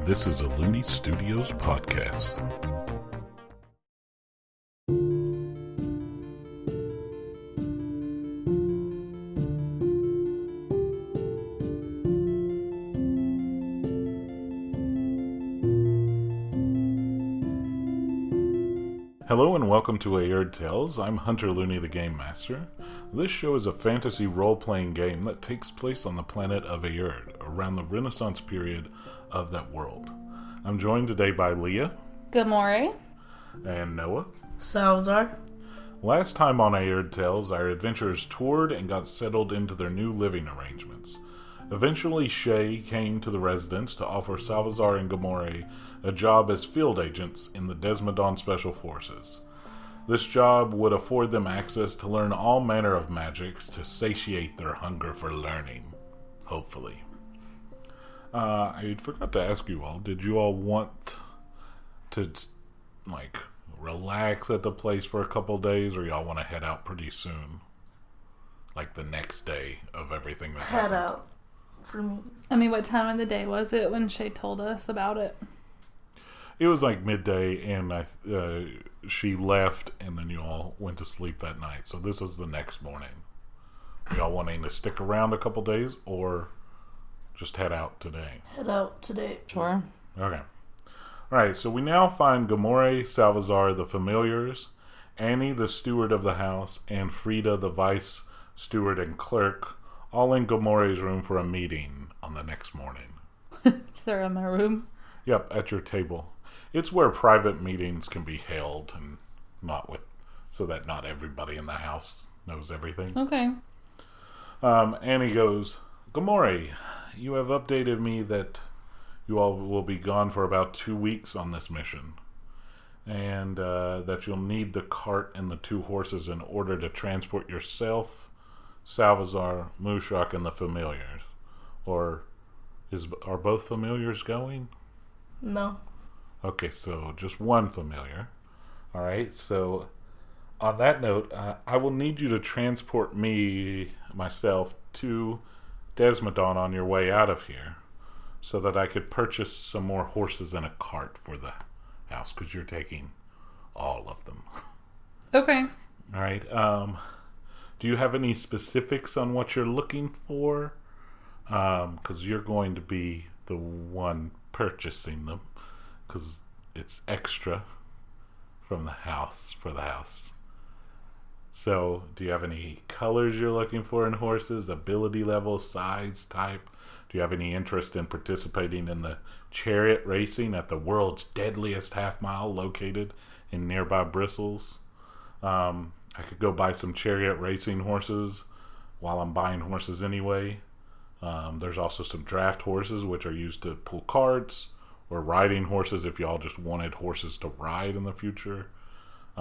This is a Looney Studios podcast. Hello and welcome to Aerde Tales. I'm Hunter Looney, the Game Master. This show is a fantasy role-playing game that takes place on the planet of Aerde, around the Renaissance period of that world. I'm joined today by Leah. Gamoree. And Noah. Salavazar. Last time on Aerde Tales, our adventurers toured and got settled into their new living arrangements. Eventually, Shay came to the residence to offer Salavazar and Gamoree a job as field agents in the Desmodon Special Forces. This job would afford them access to learn all manner of magic to satiate their hunger for learning. Hopefully. I forgot to ask you all, did you all want to, relax at the place for a couple days, or y'all want to head out pretty soon? Like the next day of everything that happened? Head out. For me. I mean, what time of the day was it when Shay told us about it? It was like midday, and she left, and then you all went to sleep that night. So this is the next morning. Y'all wanting to stick around a couple days, or just head out today? Head out today. Sure. Okay. Alright, so we now find Gamoree, Salavazar, the familiars, Annie, the steward of the house, and Frida, the vice steward and clerk, all in Gamoree's room for a meeting on the next morning. They're in my room. Yep, at your table. It's where private meetings can be held, and so that not everybody in the house knows everything. Okay. Annie goes, Gamoree, you have updated me that you all will be gone for about 2 weeks on this mission, and that you'll need the cart and the 2 horses in order to transport yourself, Salavazar, Mushuk, and the familiars. Or are both familiars going? No. Okay, so just one familiar. Alright, so on that note, I will need you to transport myself to Desmodon on your way out of here, so that I could purchase some more horses and a cart for the house, because you're taking all of them. Okay. Alright, do you have any specifics on what you're looking for? Because you're going to be the one purchasing them, because it's extra from the house for the house. So, do you have any colors you're looking for in horses? Ability level, size, type? Do you have any interest in participating in the chariot racing at the world's deadliest half-mile located in nearby Bristles? I could go buy some chariot racing horses while I'm buying horses anyway. There's also some draft horses, which are used to pull carts, or riding horses if y'all just wanted horses to ride in the future.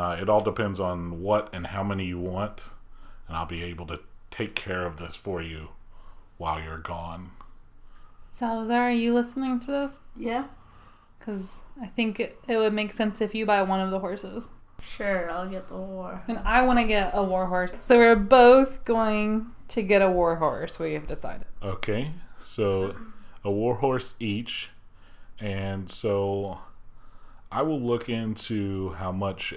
It all depends on what and how many you want, and I'll be able to take care of this for you while you're gone. Salazar, are you listening to this? Yeah? Because I think it would make sense if you buy one of the horses. Sure, I'll get the war. And I want to get a war horse. So we're both going to get a war horse, we have decided. Okay, so a war horse each, and so I will look into how much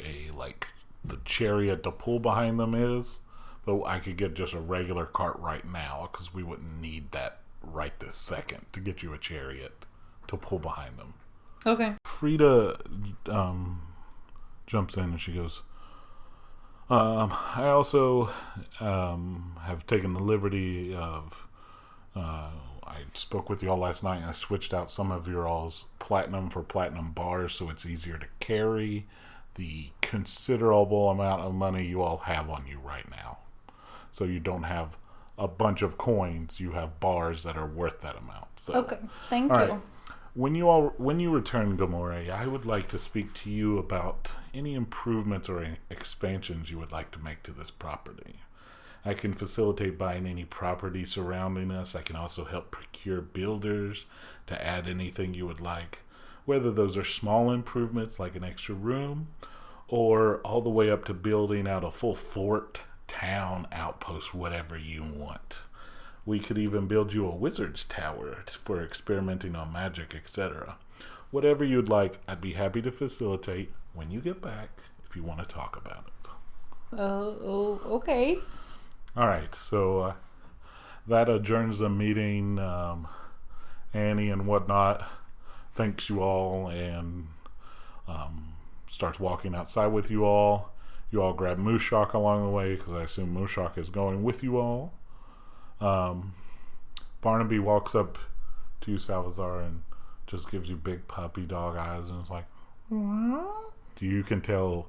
the chariot to pull behind them is, but I could get just a regular cart right now, because we wouldn't need that right this second to get you a chariot to pull behind them. Okay. Frida jumps in and she goes, I also have taken the liberty of I spoke with y'all last night, and I switched out some of your all's platinum for platinum bars, so it's easier to carry the considerable amount of money you all have on you right now. So you don't have a bunch of coins, you have bars that are worth that amount. So, okay, thank you. Right. When you return, Gamoree, I would like to speak to you about any improvements or expansions you would like to make to this property. I can facilitate buying any property surrounding us. I can also help procure builders to add anything you would like, whether those are small improvements like an extra room, or all the way up to building out a full fort, town, outpost, whatever you want. We could even build you a wizard's tower for experimenting on magic, etc. Whatever you'd like, I'd be happy to facilitate when you get back if you want to talk about it. Okay. All right, so that adjourns the meeting. Annie and whatnot thanks you all and starts walking outside with you all. You all grab Mushuk along the way because I assume Mushuk is going with you all. Barnaby walks up to you, Salavazar, and just gives you big puppy dog eyes and is like, "What?" You can tell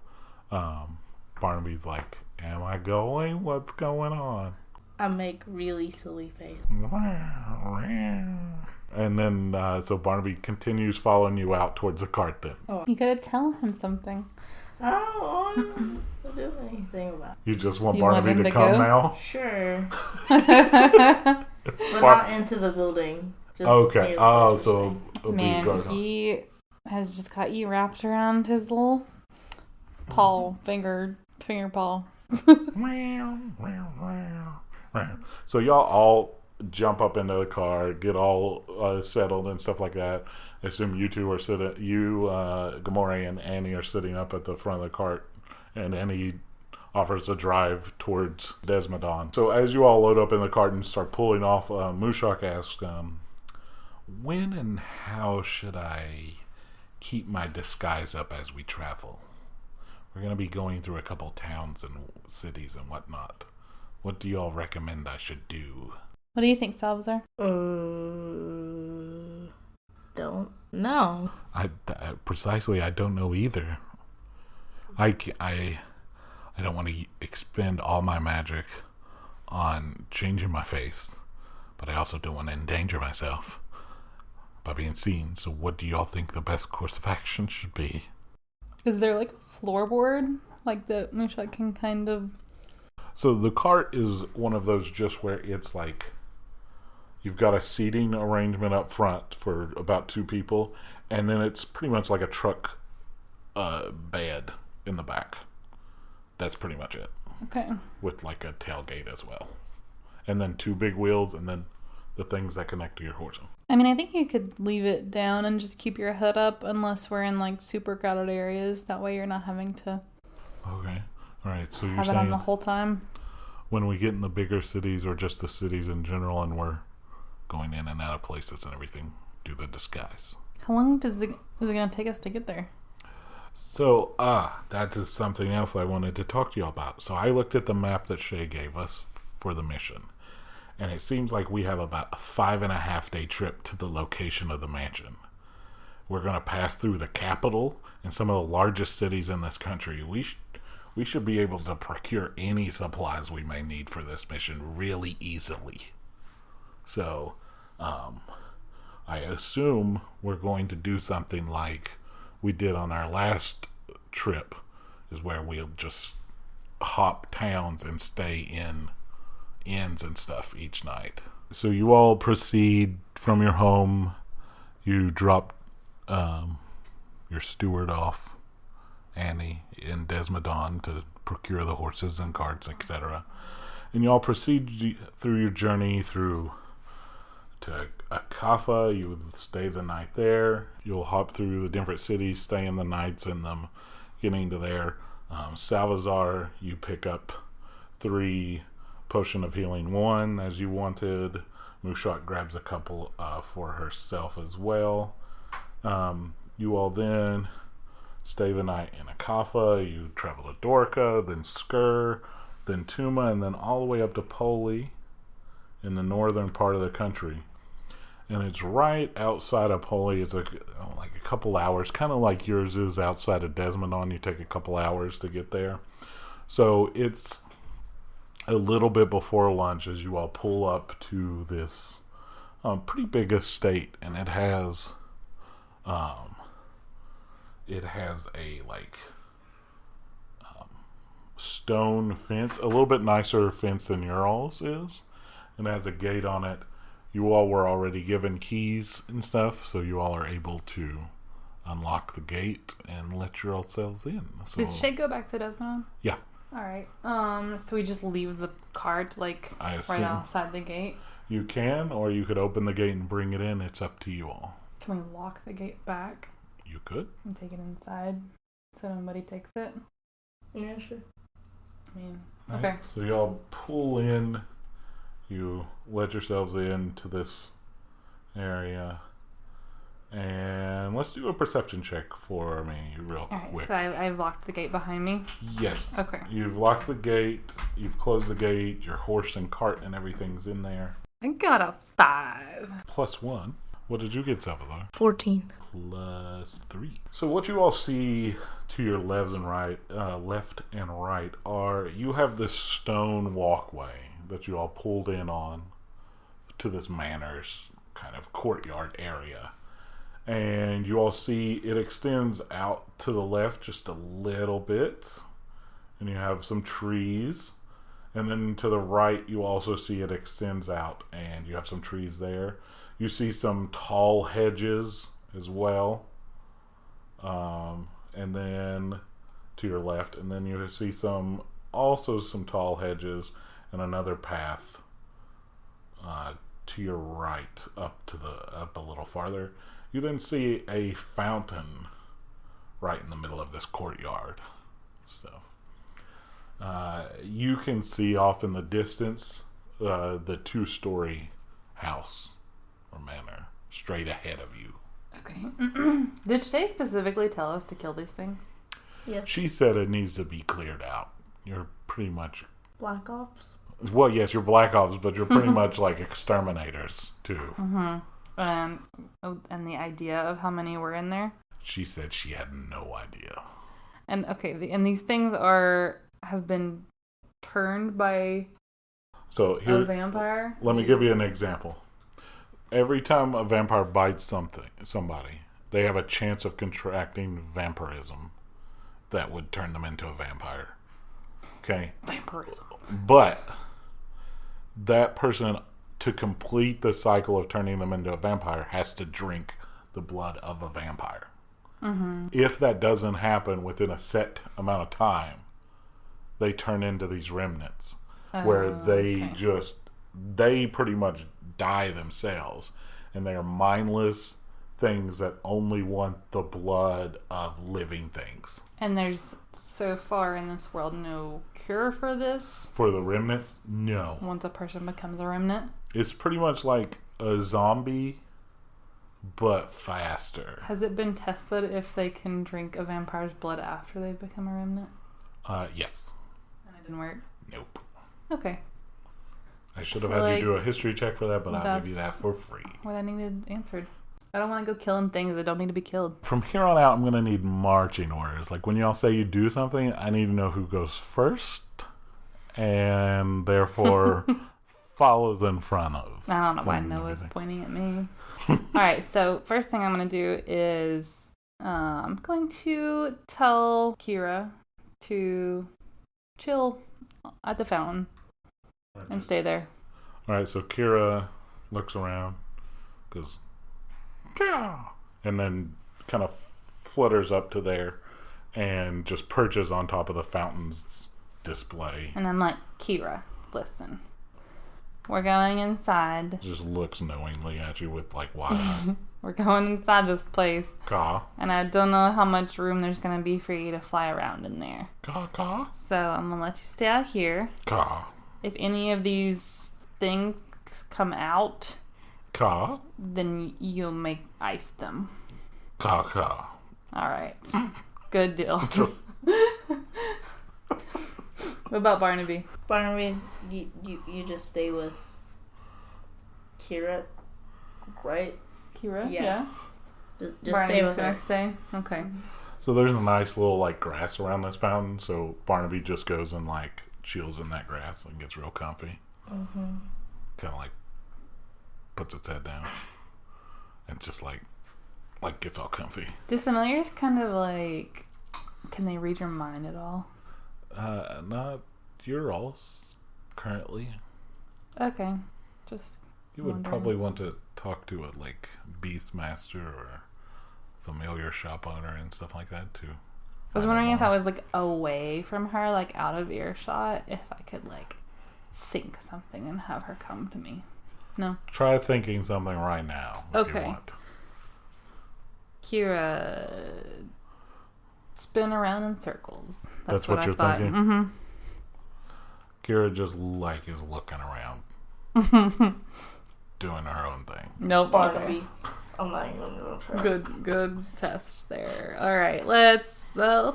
Barnaby's like, "Am I going? What's going on?" I make really silly face. And then, so Barnaby continues following you out towards the cart then. You gotta tell him something. I don't want to do anything about it. You just want You want Barnaby him to to come go? now? Sure. But not into the building. Just Okay. near the Oh, wizard's so thing. it'll be Man, guard on. he has just got you wrapped around his little paw, finger paw. So y'all all jump up into the car, get all settled and stuff like that. I assume you two are sitting, Gamoree and Annie are sitting up at the front of the cart, and Annie offers a drive towards Desmodon. So as you all load up in the cart and start pulling off, Mushuk asks, when and how should I keep my disguise up as we travel? We're going to be going through a couple towns and cities and whatnot. What do you all recommend I should do? What do you think, Salvazar? Don't know. I don't know either. I don't want to expend all my magic on changing my face, but I also don't want to endanger myself by being seen. So what do y'all think the best course of action should be? Is there like a floorboard? Like that Mushuk can kind of... So the cart is one of those just where it's like you've got a seating arrangement up front for about 2 people, and then it's pretty much like a truck bed in the back. That's pretty much it. Okay. With like a tailgate as well. And then 2 big wheels, and then the things that connect to your horse. I mean, I think you could leave it down and just keep your hood up unless we're in like super crowded areas. That way you're not having to Okay. Alright, so you're have it on saying the whole time. when we get in the bigger cities or just the cities in general and we're going in and out of places and everything, do the disguise. How long is it going to take us to get there? So, that is something else I wanted to talk to you about. So I looked at the map that Shay gave us for the mission, and it seems like we have about a 5.5-day trip to the location of the mansion. We're going to pass through the capital and some of the largest cities in this country. We should be able to procure any supplies we may need for this mission really easily. So, I assume we're going to do something like we did on our last trip, is where we'll just hop towns and stay in inns and stuff each night. So you all proceed from your home. You drop your steward off, Annie, in Desmodon to procure the horses and carts, etc. And you all proceed through your journey to Akafa. You would stay the night there. You'll hop through the different cities, staying the nights in them, getting to there. Salavazar, you pick up 3 Potion of Healing 1 as you wanted. Mushuk grabs a couple for herself as well. You all then stay the night in Akafa. You travel to Dorka, then Skur, then Tuma, and then all the way up to Poli in the northern part of the country. And it's right outside of Poli. It's like a couple hours, kind of like yours is outside of Desmodon. You take a couple hours to get there. So it's a little bit before lunch as you all pull up to this pretty big estate, and it has a stone fence, a little bit nicer fence than your all's is, and it has a gate on it. You all were already given keys and stuff, so you all are able to unlock the gate and let yourselves in. So, Does Shay go back to Desmond? yeah, All right. So we just leave the cart like I right assume. outside the gate. You can, or you could open the gate and bring it in. It's up to you all. Can we lock the gate back You could. and take it inside so nobody takes it? Yeah, sure. I mean, Right? okay. So y'all pull in. You let yourselves into this area. And let's do a perception check for me real All right, quick. so I've locked the gate behind me. Yes. Okay. You've locked the gate. You've closed the gate. Your horse and cart and everything's in there. I got a 5. +1. What did you get, Salavazar? 14. +3. So what you all see to your left and right are you have this stone walkway that you all pulled in on to this manor's kind of courtyard area. And you all see it extends out to the left just a little bit. And you have some trees. And then to the right, you also see it extends out. And you have some trees there. You see some tall hedges as well. And then to your left. And then you see some tall hedges and another path to your right up a little farther. You then see a fountain right in the middle of this courtyard. So you can see off in the distance the 2-story house or manor straight ahead of you. Okay. Did Shay specifically tell us to kill these things? Yes. She said it needs to be cleared out. You're pretty much... Black Ops. Well, yes, you're Black Ops, but you're pretty much like exterminators, too. Mm-hmm. And the idea of how many were in there? She said she had no idea. And okay, and these things have been turned by So here, a vampire? let me give you an example. Every time a vampire bites somebody, they have a chance of contracting vampirism that would turn them into a vampire. Okay? Vampirism. But that person, to complete the cycle of turning them into a vampire, has to drink the blood of a vampire. Mm-hmm. If that doesn't happen within a set amount of time, they turn into these remnants where they pretty much die themselves, and they are mindless things that only want the blood of living things. And there's, so far in this world, no cure for this? For the remnants, no. Once a person becomes a remnant? It's pretty much like a zombie, but faster. Has it been tested if they can drink a vampire's blood after they become a remnant? Yes. And it didn't work? Nope. Okay. I should have had you do a history check for that, but I'll give you that That's for free. what I needed answered. I don't want to go killing things that don't need to be killed. From here on out, I'm going to need marching orders. Like when y'all say you do something, I need to know who goes first and therefore follows in front of. I don't know why Noah's pointing at me. Alright, so first thing I'm going to do is I'm going to tell Kira to chill at the fountain and stay there. Alright, so Kira looks around, goes, "Kira," and then kind of flutters up to there and just perches on top of the fountain's display. And I'm like, Kira, listen. We're going inside. Just looks knowingly at you with like wide eyes. We're going inside this place. Ka. And I don't know how much room there's going to be for you to fly around in there. Ka. So I'm going to let you stay out here. Ka. If any of these things come out, Ka. then you'll make ice them. Ka. All right. Good deal. Just What about Barnaby? Barnaby, you just stay with Kira, right? Kira? Yeah. Just stay Barnaby's with gonna her. stay? Okay. so there's a nice little like grass around this fountain, so Barnaby just goes and like chills in that grass and gets real comfy. Mm-hmm. Kind of like puts its head down and just like gets all comfy. Do familiars kind of like, can they read your mind at all? Not your alls currently. Okay. Just You would wondering. probably want to talk to a like Beastmaster or familiar shop owner and stuff like that too. I was wondering if I was like away from her, like out of earshot, if I could like think something and have her come to me. No. Try thinking something right now if you want. Kira, spin around in circles. That's what you're thinking? Mm-hmm. Kira just is looking around. Doing her own thing. Nope. Barnaby. Okay. I'm not even gonna try. Good test there. All right, let's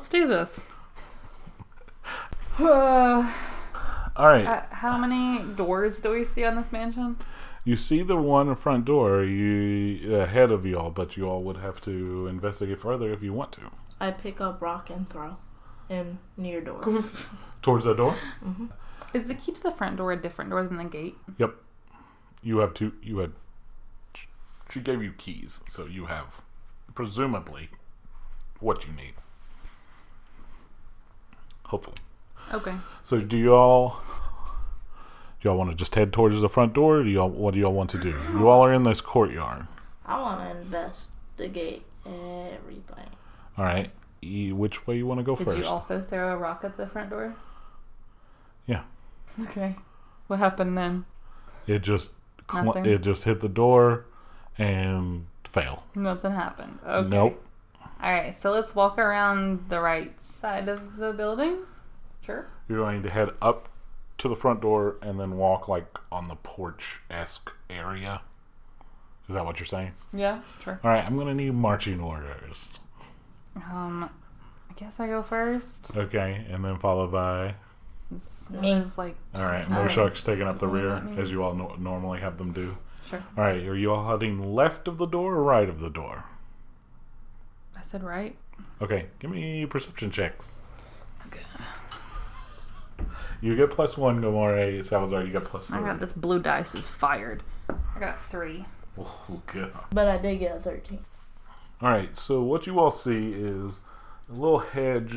do this. All right. How many doors do we see on this mansion? You see the one front door ahead of you all, but you all would have to investigate further if you want to. I pick up rock and throw in near door. Towards the door? Mm-hmm. Is the key to the front door a different door than the gate? Yep. You have two. She gave you keys, so you have presumably what you need. Hopefully. Okay. So do y'all want to just head towards the front door? Or what do y'all want to do? You all are in this courtyard. I want to investigate everything. All right. Which way you want to go first? Did you also throw a rock at the front door? Yeah. Okay. What happened then? It just Nothing? It just hit the door and failed. Nothing happened. Okay. Nope. All right. So let's walk around the right side of the building. Sure. You're going to head up to the front door and then walk on the porch-esque area. Is that what you're saying? Yeah. Sure. All right. I'm going to need marching orders. I guess I go first. Okay, and then followed by... It's like... All right, Mushuk's taking up the rear, as you all normally have them do. Sure. All right, are you all heading left of the door or right of the door? I said right. Okay, give me perception checks. Okay. You get +1, Gamoree. Salavazar, you get +3. I got this blue dice is fired. I got a 3. Oh, God. But I did get a 13. All right, so what you all see is a little hedge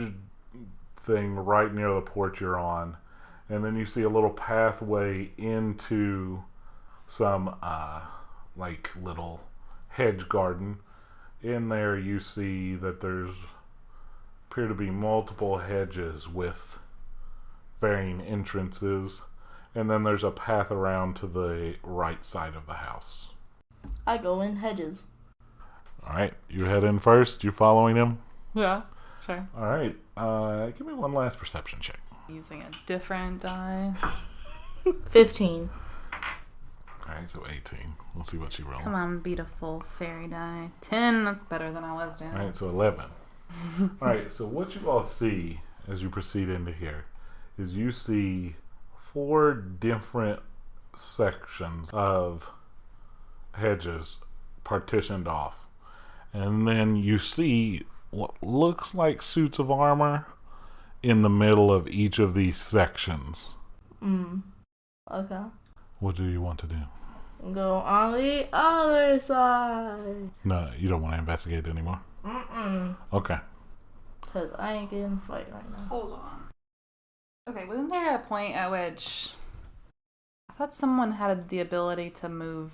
thing right near the porch you're on. And then you see a little pathway into some little hedge garden. In there you see that there's appear to be multiple hedges with varying entrances. And then there's a path around to the right side of the house. I go in hedges. All right, you head in first. You following him? Yeah, sure. All right, give me one last perception check. Using a different die. 15. All right, so 18. We'll see what she rolls. Come on, beautiful fairy die. 10, that's better than I was doing. All right, so 11. All right, so what you all see as you proceed into here is you see 4 different sections of hedges partitioned off. And then you see what looks like suits of armor in the middle of each of these sections. Okay. What do you want to do? Go on the other side. No, you don't want to investigate anymore? Okay. Because I ain't getting a fight right now. Hold on. Okay, wasn't there a point at which I thought someone had the ability to move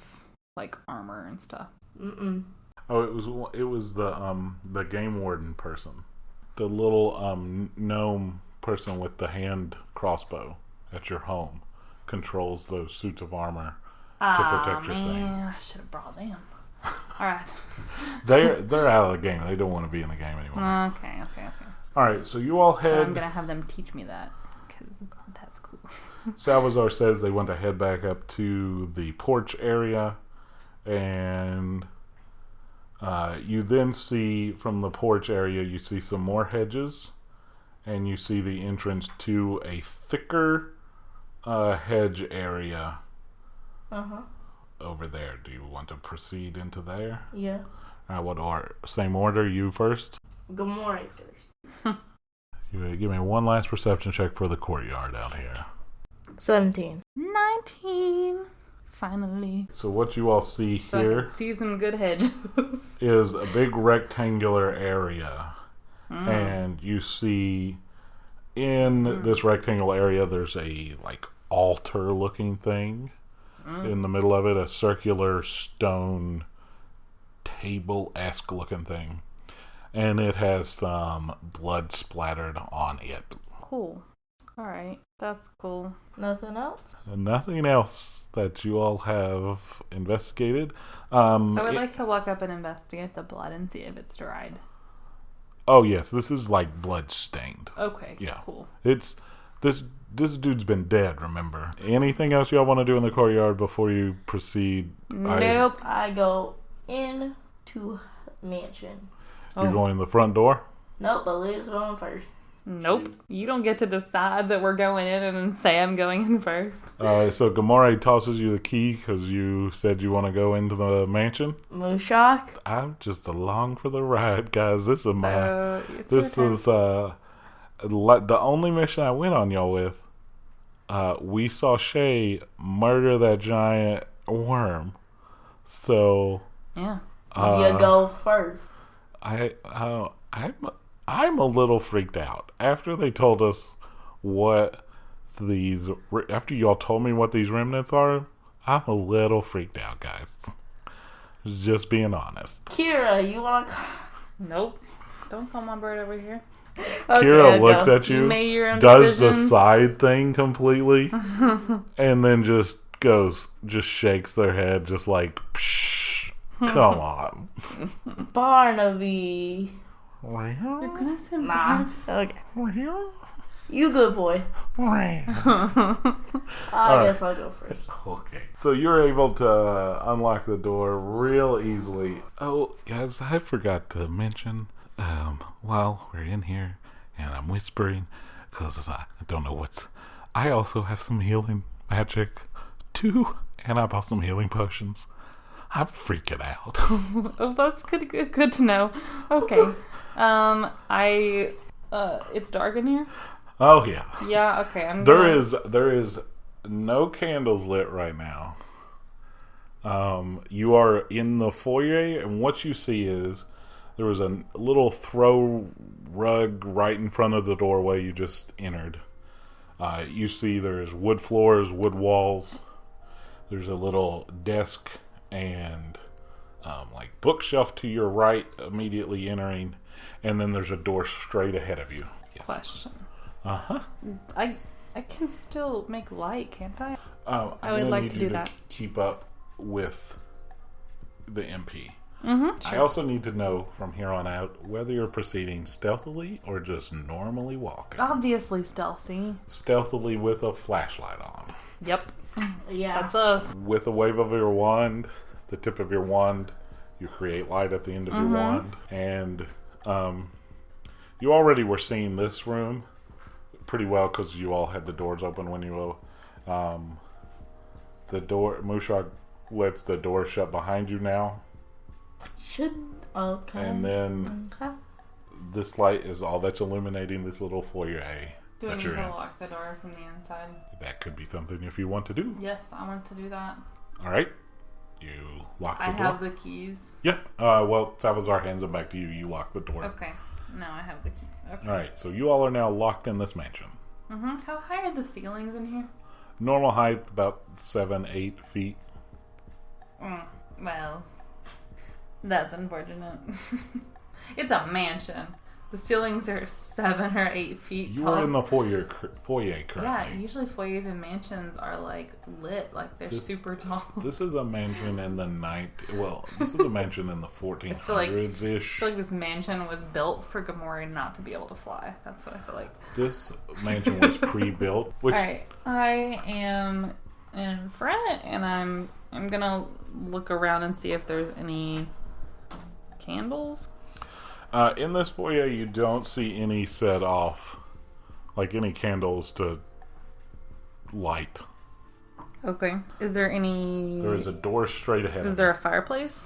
armor and stuff? Oh, it was the game warden person, the little gnome person with the hand crossbow at your home controls those suits of armor to protect your thing. I should have brought them. All right. They're out of the game. They don't want to be in the game anymore. Okay. All right, so you all head. I'm gonna have them teach me that because that's cool. Salavazar says they want to head back up to the porch area, and you then see from the porch area, you see some more hedges, and you see the entrance to a thicker hedge area over there. Do you want to proceed into there? Yeah. What order? Same order, you first? Gamoree first. You give me one last perception check for the courtyard out here. 17. 19. Finally. So what you all see So I here can see some good hedges. is a big rectangular area. And you see in this rectangular area there's a altar looking thing in the middle of it, a circular stone table-esque looking thing, and it has some blood splattered on it. Cool. Alright, that's cool. Nothing else? Nothing else that you all have investigated. I would like to walk up and investigate the blood and see if it's dried. Oh yes, this is like blood stained. Okay, Yeah. cool. It's this dude's been dead, remember. Anything else y'all want to do in the courtyard before you proceed? Nope. I go into mansion. You're going in the front door? Nope, but Lou's going first. Nope. You don't get to decide that we're going in and then say I'm going in first. So Gamoree tosses you the key because you said you want to go into the mansion. Mushuk? I'm just along for the ride, guys. This is This is the only mission I went on y'all with. We saw Shay murder that giant worm. So yeah. You go first. I'm a little freaked out after they told us after y'all told me what these remnants are. I'm a little freaked out, guys. Just being honest. Kira, you want to... Nope. Don't call my bird over here. Okay, Kira looks at you, made your own does decisions. the side thing completely, and then just shakes their head, just like, psh, come on. Barnaby. You're gonna say Nah. Okay. Here? You good boy. I guess I'll go first. Okay. So you're able to unlock the door real easily. Oh, guys, I forgot to mention, while we're in here and I'm whispering, because I don't know I also have some healing magic, too, and I bought some healing potions. I'm freaking out. Oh, that's good to know. Okay. It's dark in here? Oh, yeah. Yeah, okay. There is no candles lit right now. You are in the foyer, and what you see is there was a little throw rug right in front of the doorway you just entered. You see there's wood floors, wood walls. There's a little desk and like bookshelf to your right immediately entering, and then there's a door straight ahead of you. Yes. Question. Uh-huh. I can still make light, can't I? I would like to do that. Keep up with the MP. Mm-hmm. I also need to know from here on out whether you're proceeding stealthily or just normally walking. Obviously stealthy. Stealthily with a flashlight on. Yep. Yeah. That's us. With a wave of your wand, the tip of your wand, you create light at the end of your wand. And you already were seeing this room pretty well because you all had the doors open when you Mushuk lets the door shut behind you now. Okay. And then this light is all that's illuminating this little foyer Do we that need you're to in. lock the door from the inside? That could be something if you want to do. Yes, I want to do that. All right. You lock the I door. have the keys. Yep. Well, Salavazar hands them back to you. You lock the door. Okay. Now I have the keys. Okay. All right. So you all are now locked in this mansion. Mm-hmm. How high are the ceilings in here? Normal height, about 7-8 feet. Well, that's unfortunate. It's a mansion. The ceilings are 7 or 8 feet You tall. are in the foyer currently. Yeah, usually foyers and mansions are like lit, like they're super tall. This is a mansion in the this is a mansion in the 1400s-ish. I feel like this mansion was built for Gamoree not to be able to fly. That's what I feel like. This mansion was pre-built. Which, Alright, I am in front, and I'm gonna look around and see if there's any candles. in this foyer, you don't see any set off, like any candles to light. Okay. Is there any... There is a door straight ahead of Is you. there a fireplace?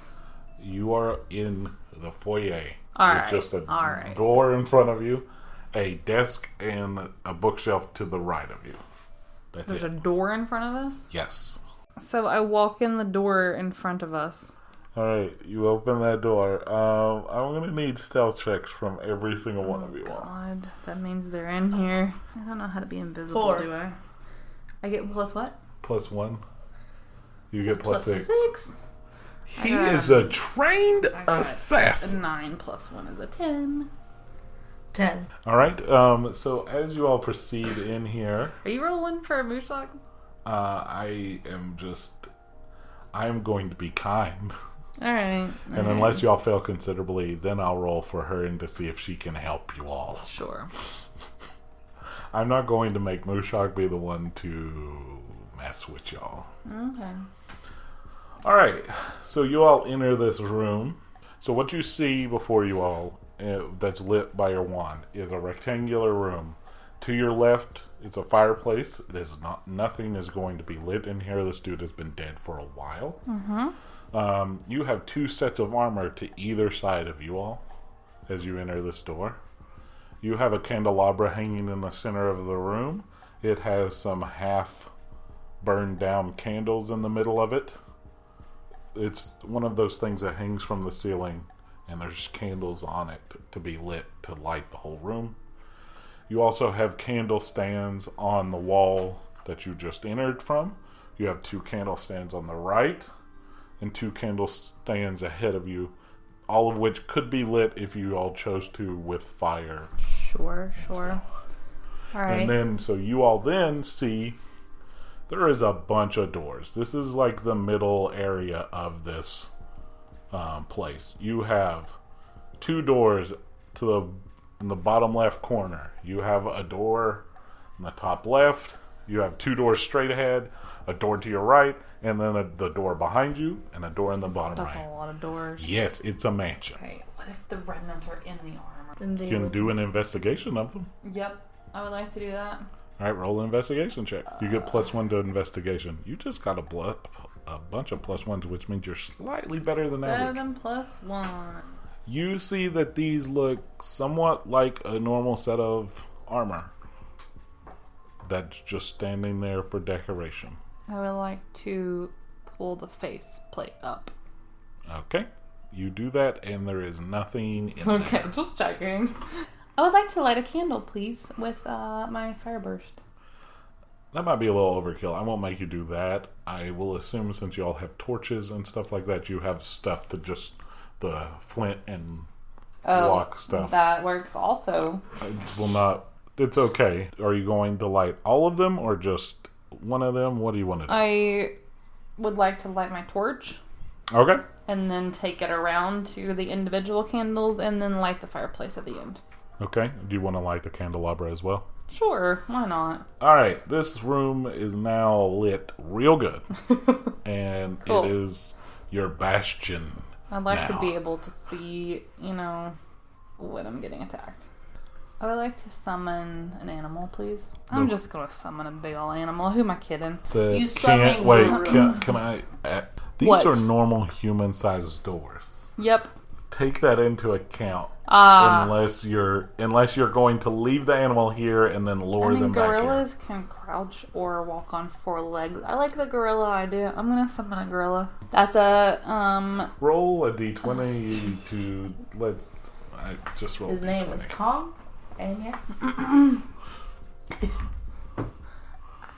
You are in the foyer Alright, with just a alright. door in front of you, a desk, and a bookshelf to the right of you. That's There's it. a door in front of us? Yes. So I walk in the door in front of us. Alright, you open that door. I'm going to need stealth checks from every single one of you. God, that means they're in here. I don't know how to be invisible, 4. do I? I get plus what? +1. You get plus 6. 6. He is a trained I got assassin. A 9 plus 1 is a 10. 10. All right. So as you all proceed in here, Are you rolling for a Mushuk? I am going to be kind. All right. And unless y'all fail considerably, then I'll roll for her and to see if she can help you all. Sure. I'm not going to make Mushuk be the one to mess with y'all. Okay. All right. So you all enter this room. So what you see before you all that's lit by your wand is a rectangular room. To your left is a fireplace. It is nothing is going to be lit in here. This dude has been dead for a while. Mm-hmm. You have 2 sets of armor to either side of you all as you enter this door. You have a candelabra hanging in the center of the room. It has some half burned down candles in the middle of it. It's one of those things that hangs from the ceiling, and there's candles on it to be lit to light the whole room. You also have candle stands on the wall that you just entered from. You have 2 candle stands on the right and 2 candle stands ahead of you, all of which could be lit if you all chose to with fire. Sure. All right. And then, so you all then see there is a bunch of doors. This is like the middle area of this place. You have 2 doors in the bottom left corner. You have a door in the top left. You have 2 doors straight ahead, a door to your right, and then the door behind you, and a door in the bottom right. That's a lot of doors. Yes, it's a mansion. Okay. What if the remnants are in the armor? Then You can do an investigation of them. Yep. I would like to do that. All right, roll an investigation check. You get +1 to investigation. You just got a bunch of +1s, which means you're slightly better than average. 7 + 1. You see that these look somewhat like a normal set of armor that's just standing there for decoration. I would like to pull the face plate up. Okay, you do that, and there is nothing in Okay, there. just checking. I would like to light a candle, please, with my fireburst. That might be a little overkill. I won't make you do that. I will assume since you all have torches and stuff like that, you have stuff to just the flint and rock stuff. That works also. It will not. It's okay. Are you going to light all of them or just one of them? What do you want to do? I would like to light my torch. Okay. And then take it around to the individual candles and then light the fireplace at the end. Okay. Do you want to light the candelabra as well? Sure, why not? All right. This room is now lit real good. And Cool. It is your bastion. I'd like to now. be able to see, when I'm getting attacked. I would like to summon an animal, please. I'm just going to summon a big ol' animal. Who am I kidding? You summoning Wait, the- can I... these What? are normal human-sized doors. Yep. Take that into account. Unless you're going to leave the animal here and then lure them back here. Gorillas can crouch or walk on 4 legs. I like the gorilla idea. I'm gonna summon a gorilla. That's a Roll a d20 to I just roll. His name D20. is Tom. And yeah.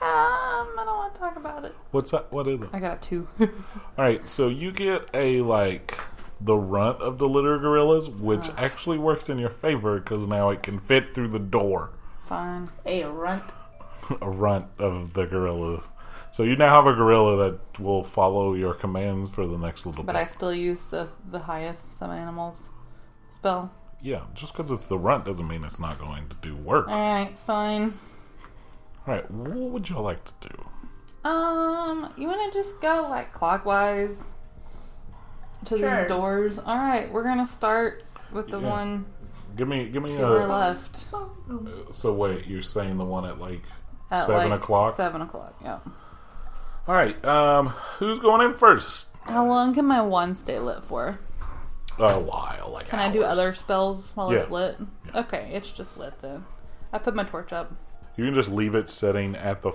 I don't want to talk about it. What's that? What is it? I got a 2. All right, so you get the runt of the litter gorillas, which actually works in your favor because now it can fit through the door. Fine. A runt. A runt of the gorillas. So you now have a gorilla that will follow your commands for the next little But bit. I still use the highest summon animals spell. Yeah, just because it's the runt doesn't mean it's not going to do work. All Alright, fine. right, what would you like to do? You want to just go clockwise to Sure. these doors? Alright, we're gonna start with the Yeah. one Give me to our left. So wait, you're saying the one at At 7 o'clock? 7 o'clock, yeah. All right, who's going in first? How long can my one stay lit for? A while, Can I do hours. other spells while Yeah. it's lit? Yeah. Okay, it's just lit then. I put my torch up. You can just leave it sitting at the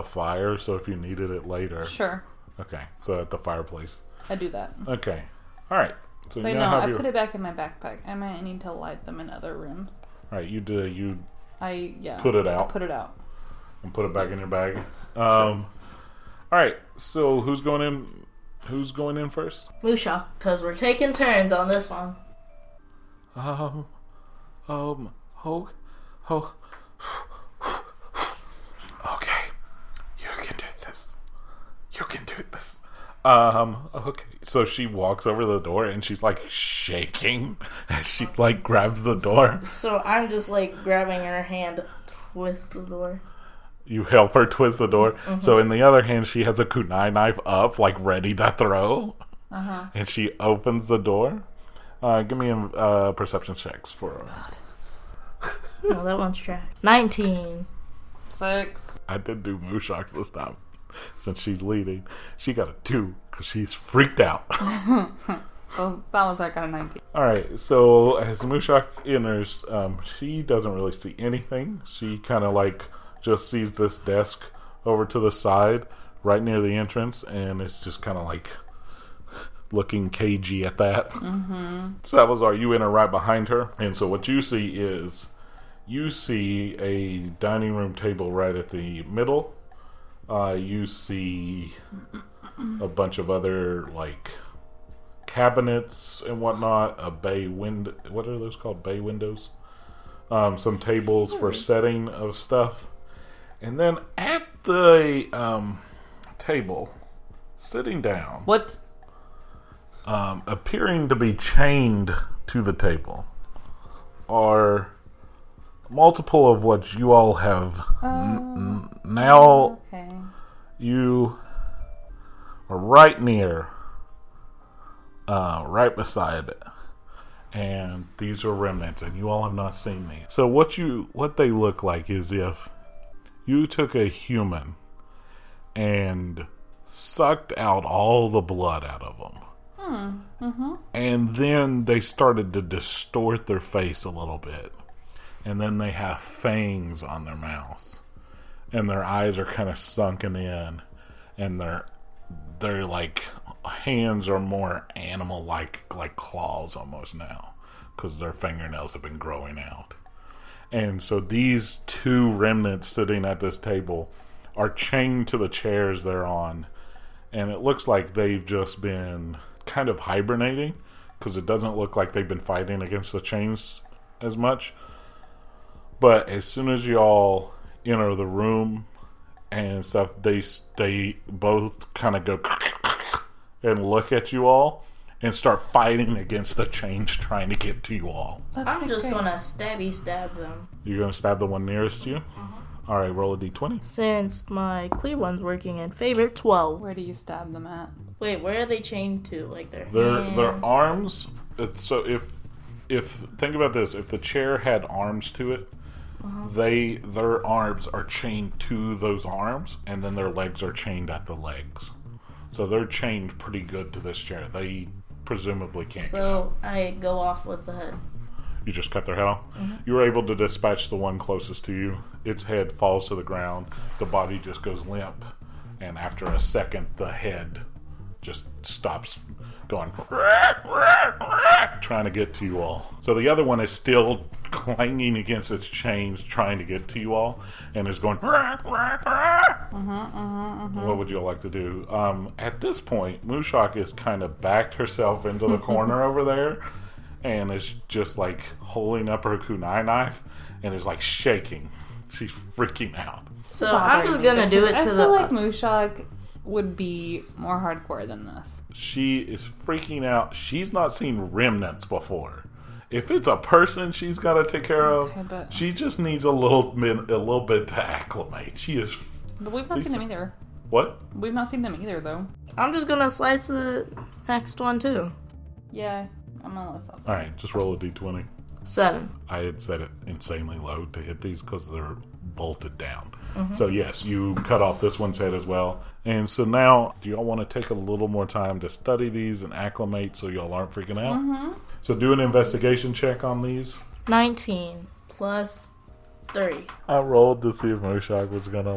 fire, so if you needed it later. Sure, Okay, so at the fireplace. I do that. Okay, all right. So Wait, you no, now I have your. put it back in my backpack. I might need to light them in other rooms. All right, you do. You Put it out. I put it out. and put it back in your bag. All right. So who's going in? Who's going in first? Mushuk, because we're taking turns on this one. Oh, oh. Okay, you can do this. You can do this. Okay. So she walks over the door and she's like shaking as she like grabs the door. So I'm just like grabbing her hand, twist the door. You help her twist the door. Mm-hmm. So in the other hand, she has a kunai knife up, like ready to throw. Uh-huh. And she opens the door. Give me perception checks for her. Oh, that one's tracked. 19. 6. I did do Mushuk this time. Since she's leading. She got a 2 because she's freaked out. Well, Salavazar got a 19. Alright, so as Mushuk enters, she doesn't really see anything. She kind of like just sees this desk over to the side right near the entrance, and it's just kind of like looking cagey at that. Mm-hmm. Salavazar, you enter right behind her, and so what you see is you see a dining room table right at the middle. You see a bunch of other like cabinets and whatnot, a bay window. What are those called? Bay windows. Some tables for setting of stuff. And then at the table, sitting down, What? appearing to be chained to the table, are multiple of what you all have now. Okay. You are right near, right beside it. And these are remnants, and you all have not seen these. So what they look like is if you took a human and sucked out all the blood out of them. Mm-hmm. And then they started to distort their face a little bit. And then they have fangs on their mouths. And their eyes are kind of sunken in. And their like hands are more animal-like, like claws almost now. Because their fingernails have been growing out. And so these two remnants sitting at this table are chained to the chairs they're on. And it looks like they've just been kind of hibernating. Because it doesn't look like they've been fighting against the chains as much. But as soon as y'all enter the room and stuff, they both kind of go and look at you all and start fighting against the chains trying to get to you all. I'm just gonna stab them. You're going to stab the one nearest to you? Alright, roll a d20. Since my clear one's working in favor, 12. Where do you stab them at? Wait, where are they chained to? Like their Their arms. So if think about this, if the chair had arms to it, their arms are chained to those arms, and then their legs are chained at the legs. So they're chained pretty good to this chair. They presumably can't. So I go off with the head. You just cut their head off. You were able to dispatch the one closest to you. Its head falls to the ground. The body just goes limp, and after a second, the head just stops going, trying to get to you all. So the other one is still clanging against its chains, trying to get to you all, and is going. What would you all like to do? At this point, Mushuk is kind of backed herself into the corner over there, and is just like holding up her kunai knife, and is like shaking. She's freaking out. So I'm just gonna do it I to feel the. like Mushuk would be more hardcore than this. She is freaking out. She's not seen remnants before. If it's a person she's got to take care of, Okay, but- she just needs a little bit to acclimate. She is. But we've not seen them either. What? We've not seen them either, though. I'm just gonna slice the next one too. Yeah, I'm gonna list up. All right, just roll a d20. 7. I had set it insanely low to hit these because they're bolted down. So yes, you cut off this one's head as well. And so now, do y'all want to take a little more time to study these and acclimate so y'all aren't freaking out? So do an investigation check on these. 19 plus 3. I rolled to see if Mushuk was gonna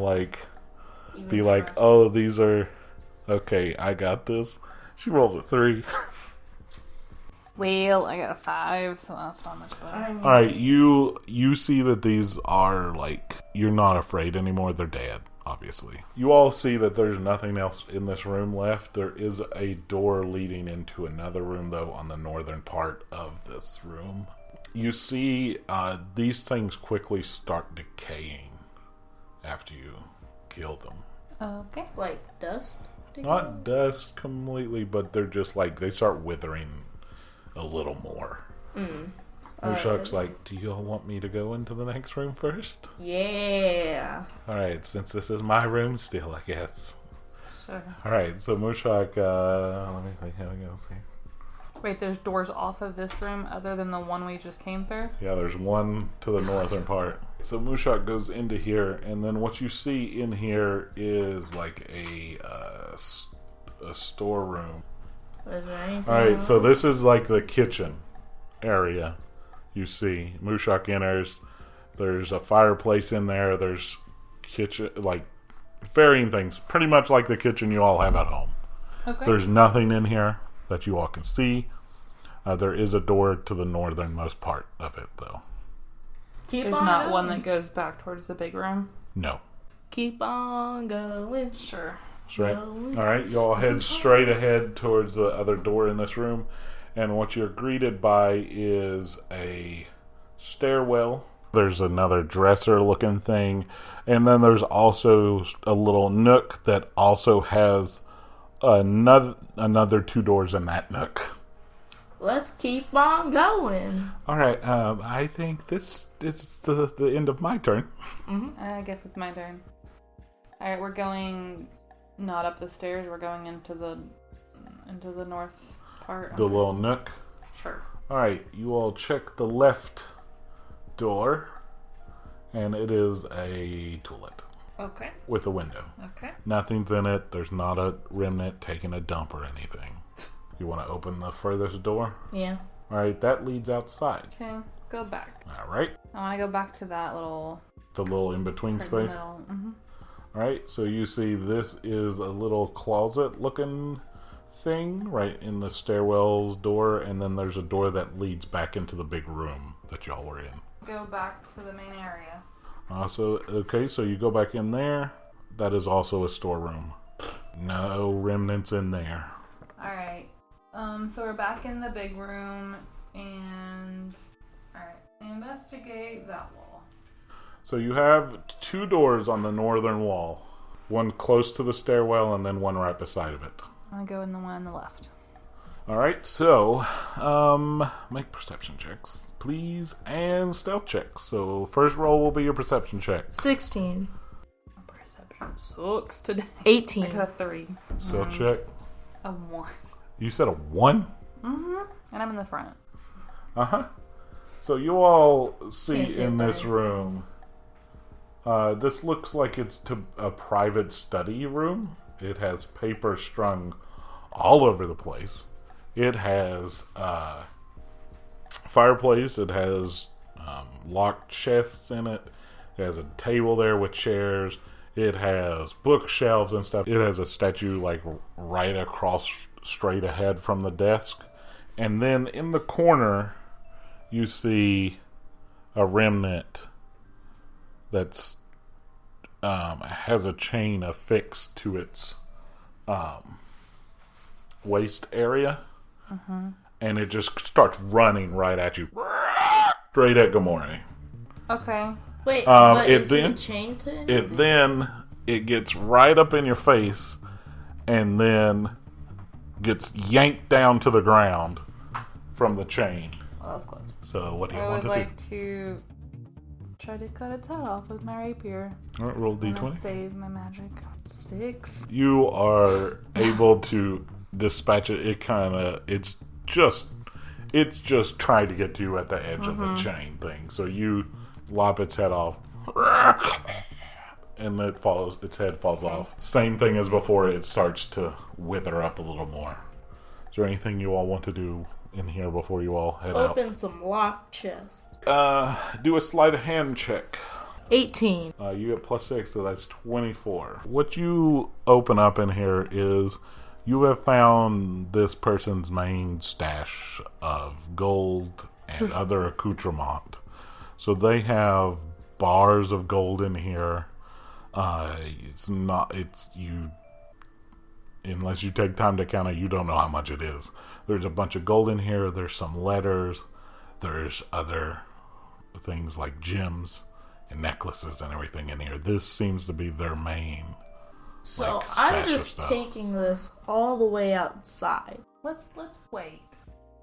be like, oh, these are okay, I got this. She rolls a 3. Well, I got a 5, so that's not much better. Alright, you see that these are you're not afraid anymore, they're dead, obviously. You all see that there's nothing else in this room left. There is a door leading into another room though on the northern part of this room. You see these things quickly start decaying after you kill them. Okay. Like dust? Not dust completely, but they're just like, they start withering a little more. Mushuk's like, do you all want me to go into the next room first? Yeah. Alright, since this is my room still, I guess. Sure. Alright, so Mushuk, let me think how we go. See. Wait, there's doors off of this room other than the one we just came through? Yeah, there's one to the northern part. So Mushuk goes into here, and then what you see in here is like a storeroom. Was there anything Alright, else? so this is like the kitchen area. You see, Mushuk enters. There's a fireplace in there. There's kitchen, like varying things. Pretty much like the kitchen you all have at home. Okay. There's nothing in here that you all can see. There is a door to the northernmost part of it, though. Keep There's on not going. one that goes back towards the big room? No. Keep on going. Sure. Straight. Alright, you all head straight ahead towards the other door in this room. And what you're greeted by is a stairwell. There's another dresser looking thing. And then there's also a little nook that also has another 2 doors in that nook. Let's keep on going. Alright, I think this is the end of my turn. I guess it's my turn. Alright, we're going not up the stairs, we're going into the north part. The little nook. Sure. Alright, you all check the left door, and it is a toilet Okay. with a window. Okay. Nothing's in it. There's not a remnant taking a dump or anything. You want to open the furthest door? Yeah. Alright, that leads outside. Okay, go back. Alright, I want to go back to that little the little in-between part in the space. middle. Mm-hmm. Alright, so you see this is a little closet looking thing right in the stairwell's door, and then there's a door that leads back into the big room that y'all were in. Go back to the main area. So you go back in there. That is also a storeroom. No remnants in there. Alright. So we're back in the big room and alright. Investigate that wall. So you have 2 doors on the northern wall. One close to the stairwell and then one right beside of it. I'm gonna go in the one on the left. Alright, so make perception checks, please, and stealth checks. So first roll will be your perception check. 16. Perception sucks today. 18. I got a 3. Stealth check. A 1. You said a 1? Mm-hmm. And I'm in the front. Uh-huh. So you all see Can't see in it this there. room, this looks like it's a private study room. It has paper strung all over the place. It has fireplace. It has locked chests in it. It has a table there with chairs. It has bookshelves and stuff. It has a statue like right across straight ahead from the desk. And then in the corner, you see a remnant that's has a chain affixed to its waist area, and it just starts running right at you, straight at Gamoree. Okay. Wait, but it is then- it chained to anything? It gets right up in your face, and then gets yanked down to the ground from the chain. Well, that was close. So what do you I want would to like to try to cut its head off with my rapier. do? All right, roll I'm gonna d20. save my magic. 6. You are able to dispatch it. It's just trying to get to you at the edge of the chain thing. So you lop its head off, and its head falls off. Same thing as before. It starts to wither up a little more. Is there anything you all want to do in here before you all head Open some locked chests. out? Do a sleight of hand check. 18. You get +6, so that's 24. What you open up in here is you have found this person's main stash of gold and other accoutrement. So they have bars of gold in here. Unless you take time to count it, you don't know how much it is. There's a bunch of gold in here. There's some letters. there's other things like gems and necklaces and everything in here. This seems to be their main. So like, I'm stash of just stuff. taking this all the way outside. Let's wait.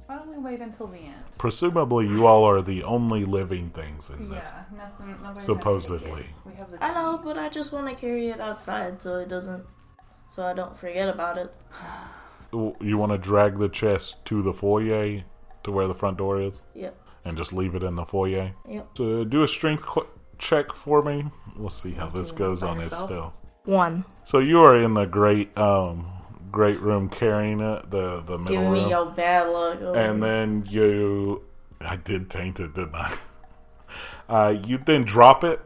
Why don't we wait until the end? Presumably, you all are the only living things in this. Yeah, nothing. Nobody Supposedly. We have the I know, but I just want to carry it outside so I don't forget about it. You want to drag the chest to the foyer, to where the front door is, Yep. and just leave it in the foyer? Yep. So do a strength check for me. We'll see how this goes by on his yourself? still. 1. So you are in the great room carrying it, the middle Giving room. me your bad luck. And then I did taint it, didn't I? You then drop it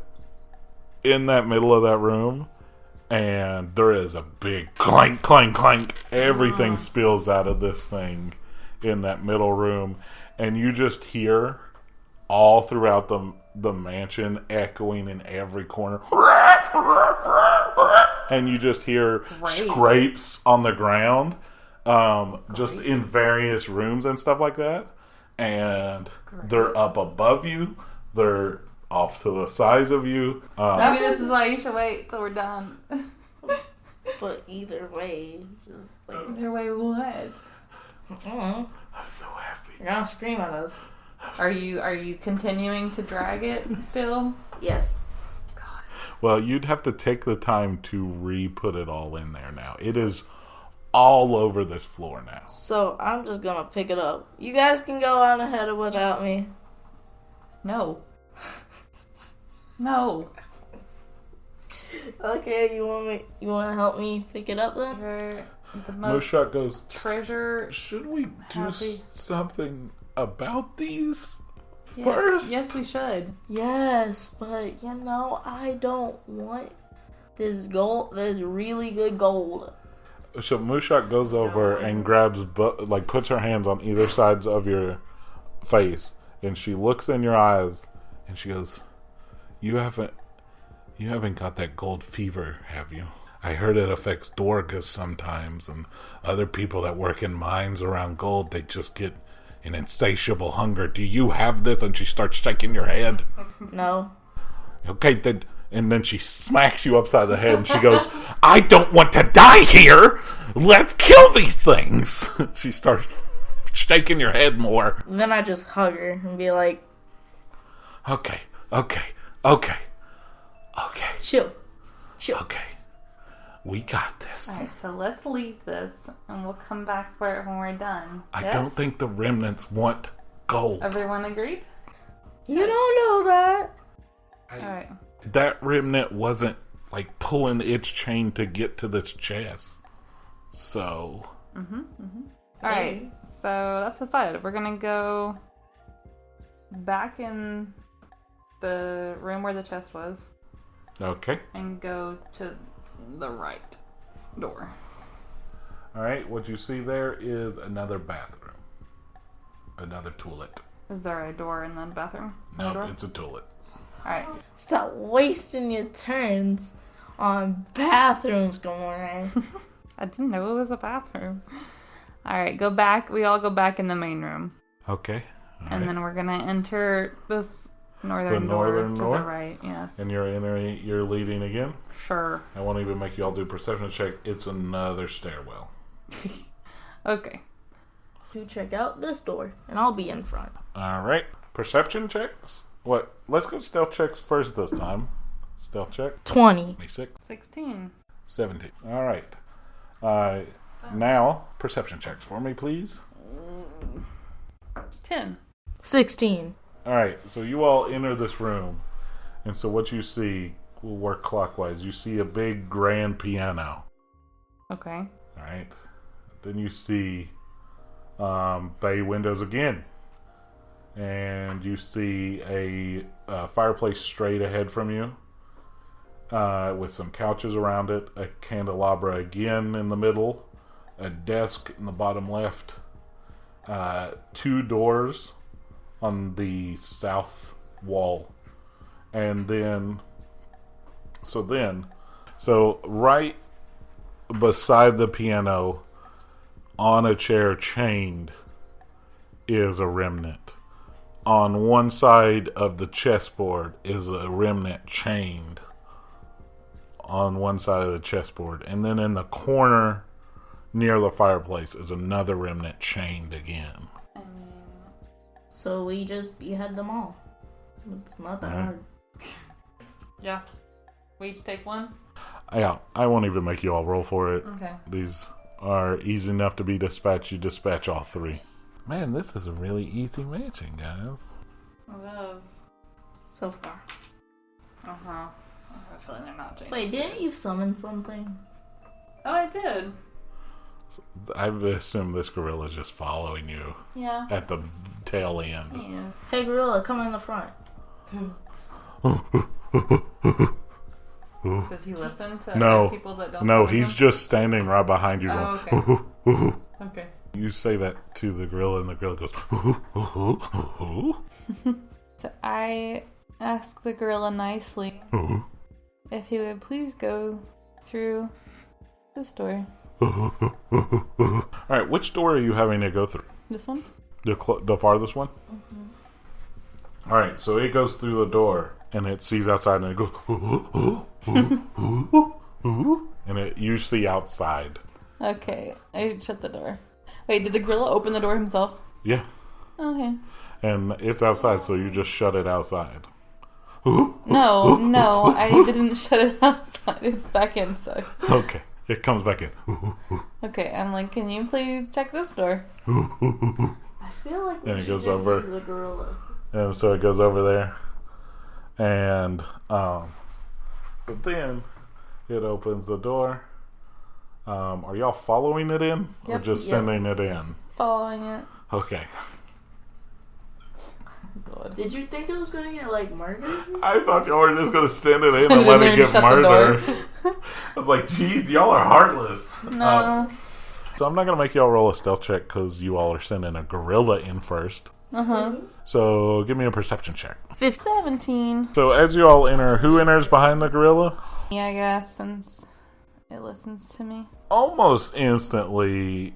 in that middle of that room, and there is a big clank, clank, clank. Everything spills out of this thing in that middle room, and you just hear all throughout the mansion, echoing in every corner. And you just hear scrapes on the ground, just in various rooms and stuff like that. And they're up above you. They're off to the sides of you. Maybe this is why you should wait till we're done. But either way, just like Either way, what? I don't know. I'm so happy. You're gonna scream at us. Are you continuing to drag it still? Yes. Well, you'd have to take the time to re-put it all in there now. It is all over this floor now. So I'm just gonna pick it up. You guys can go on ahead without me. No. No. Okay, you want to help me pick it up then? You're the most Mushuk goes, treasure. should we do Happy. something about these Yes. first? Yes, we should. Yes, but I don't want this gold. This really good gold. So Mushuk goes over and grabs, puts her hands on either sides of your face, and she looks in your eyes, and she goes, You haven't got that gold fever, have you? I heard it affects Dorgas sometimes, and other people that work in mines around gold, they just get an insatiable hunger. Do you have this? And she starts shaking your head. No. Okay, then, and then she smacks you upside the head, and she goes, I don't want to die here. Let's kill these things. She starts shaking your head more. And then I just hug her and be like, Okay. chill. Okay. We got this. Alright, so let's leave this and we'll come back for it when we're done. I Yes? don't think the remnants want gold. Everyone agreed? You don't know that. Alright. That remnant wasn't pulling its chain to get to this chest. So Alright, so that's decided. We're gonna go back in the room where the chest was okay. and go to the right door. Alright, what you see there is another bathroom. Another toilet. Is there a door in the bathroom? No, door? it's a toilet. Alright. Stop wasting your turns on bathrooms, Gamoree. I didn't know it was a bathroom. Alright, go back. We all go back in the main room. Okay. And then we're gonna enter this northern northern door door? to the right, yes. And you're leading again? Sure. I won't even make you all do a perception check. It's another stairwell. Okay. To check out this door, and I'll be in front. Alright. Perception checks? What? Let's go stealth checks first this time. Stealth check. 20. 26. 16. 17. Alright. Now, perception checks for me, please. 10. 16. Alright, so you all enter this room. And so what you see, will work clockwise. You see a big grand piano. Okay. Alright. Then you see bay windows again. And you see a fireplace straight ahead from you. With some couches around it. A candelabra again in the middle. A desk in the bottom left. 2 doors on the south wall. And then so right beside the piano on a chair chained is a remnant. on one side of the chessboard is a remnant chained on one side of the chessboard. And then in the corner near the fireplace is another remnant chained again. So we just behead them all. It's not that hard. Yeah. We each take one? Yeah, I won't even make you all roll for it. Okay. These are easy enough to be dispatched. You dispatch all three. Man, this is a really easy mission, guys. It is. So far. Uh-huh. I have a feeling they're not changing. Wait, didn't you summon something? Oh, I did. I assume this gorilla is just following you Yeah. at the tail end. He is. Hey, gorilla, come in the front. Does he listen to No. other people that don't No, summon he's him? just standing right behind you Oh, going, Okay. You say that to the gorilla and the gorilla goes, So I asked the gorilla nicely if he would please go through this door. Alright, which door are you having to go through? This one? The farthest one? Mm-hmm. Alright, so it goes through the door and it sees outside and it goes, and you see outside. Okay, I shut the door. Wait, did the gorilla open the door himself? Yeah. Okay. And it's outside, so you just shut it outside. No, I didn't shut it outside. It's back inside. Okay, it comes back in. Okay, I'm like, can you please check this door? I feel like we And it should goes just over. use the gorilla. And so it goes over there. And so then it opens the door. Are y'all following it in? Or Yep. just Yep. sending it in? Following it. Okay. God. Did you think it was going to get, like, murdered? I thought y'all were just going to send it in Send and it let in there it and get shut the murdered. door. I was like, geez, y'all are heartless. No. So I'm not going to make y'all roll a stealth check because you all are sending a gorilla in first. Uh-huh. So give me a perception check. 17. So as you all enter, who enters behind the gorilla? Yeah, I guess, since it listens to me. Almost instantly,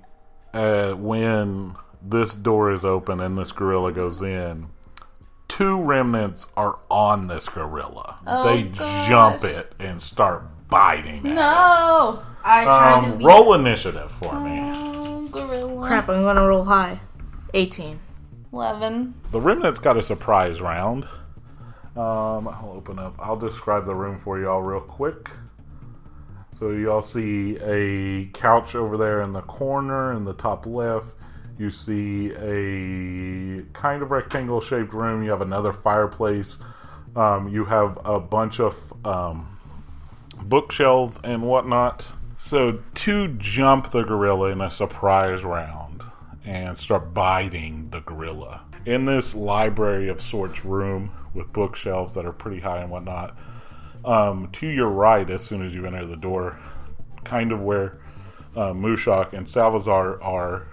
when this door is open and this gorilla goes in, 2 remnants are on this gorilla. Oh, they gosh. jump it and start biting at it. No! I tried to be... Roll initiative for me. Oh, gorilla. Crap, I'm going to roll high. 18. 11. The remnants got a surprise round. I'll open up. I'll describe the room for y'all real quick. So y'all see a couch over there in the corner in the top left. You see a kind of rectangle shaped room. You have another fireplace. You have a bunch of bookshelves and whatnot. So to jump the gorilla in a surprise round and start biting the gorilla. In this library of sorts room with bookshelves that are pretty high and whatnot, to your right, as soon as you enter the door, kind of where Mushuk and Salavazar are,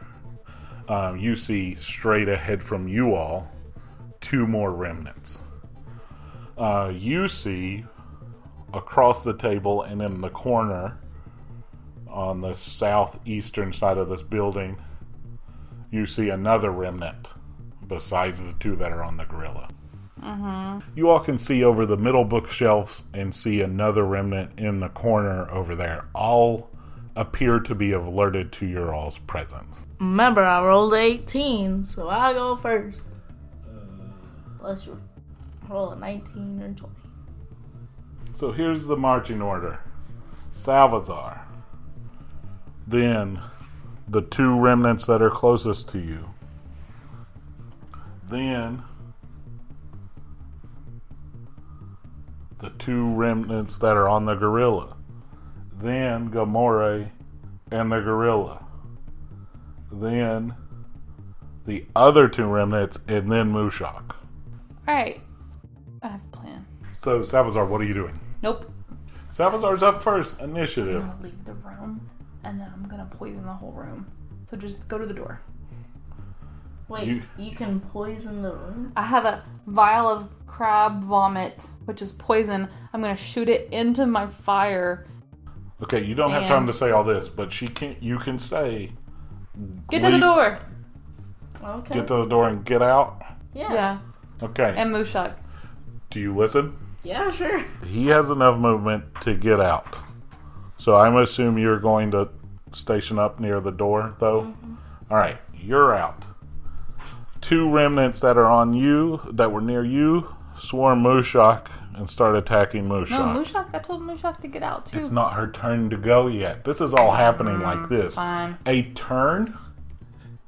you see straight ahead from you all 2 more remnants. You see across the table and in the corner on the southeastern side of this building, you see another remnant besides the 2 that are on the gorilla. You all can see over the middle bookshelves and see another remnant in the corner over there. All appear to be alerted to your all's presence. Remember, I rolled 18, so I go first. Unless you roll a 19 or 20. So here's the marching order. Salavazar. Then the 2 remnants that are closest to you. Then the 2 remnants that are on the gorilla. Then Gamoree and the gorilla. Then the other 2 remnants, and then Mushuk. Alright. I have a plan. So, Salavazar, what are you doing? Nope. Salavazar's up first. Initiative. I'm gonna leave the room, and then I'm gonna poison the whole room. So just go to the door. Wait, you can poison the room? I have a vial of crab vomit, which is poison. I'm gonna shoot it into my fire. Okay, you don't have time to say all this, but you can say... Get to the door! Okay. Get to the door and get out. Yeah. Okay. And Mushuk. Do you listen? Yeah, sure. He has enough movement to get out. So I'm assuming you're going to station up near the door, though? Mm-hmm. All right, you're out. 2 remnants that are on you, that were near you, swarm Mushuk and start attacking Mushuk. No, Mushuk, I told Mushuk to get out, too. It's not her turn to go yet. This is all happening like this. Fine. A turn